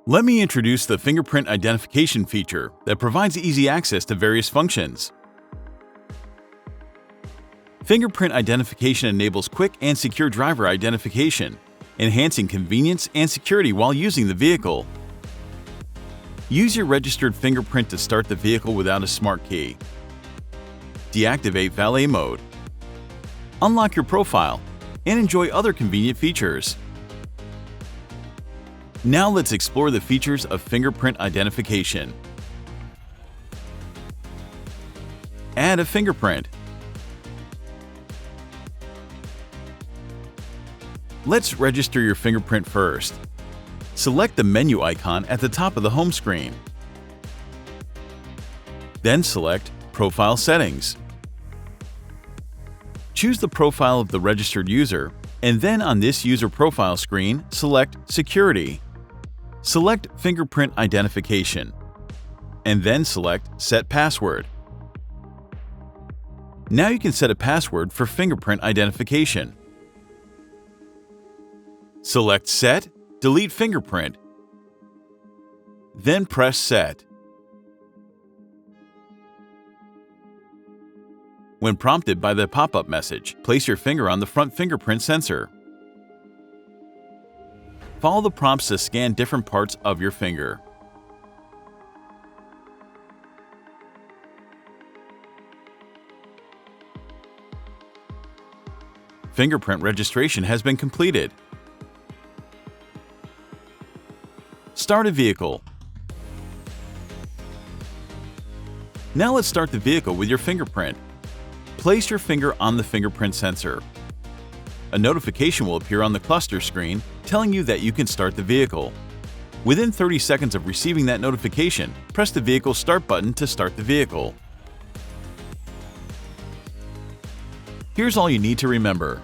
Let me introduce the fingerprint identification feature that provides easy access to various functions. Fingerprint identification enables quick and secure driver identification, enhancing convenience and security while using the vehicle. Use your registered fingerprint to start the vehicle without a smart key. Deactivate valet mode. Unlock your profile and enjoy other convenient features. Now let's explore the features of fingerprint identification. Add a fingerprint. Let's register your fingerprint first. Select the menu icon at the top of the home screen. Then select Profile Settings. Choose the profile of the registered user, and then on this user profile screen, select Security. Select Fingerprint Identification, and then select Set Password. Now you can set a password for fingerprint identification. Select Set, Delete Fingerprint, then press Set. When prompted by the pop-up message, place your finger on the front fingerprint sensor. Follow the prompts to scan different parts of your finger. Fingerprint registration has been completed. Start a vehicle. Now let's start the vehicle with your fingerprint. Place your finger on the fingerprint sensor. A notification will appear on the cluster screen telling you that you can start the vehicle. Within 30 seconds of receiving that notification, press the vehicle start button to start the vehicle. Here's all you need to remember.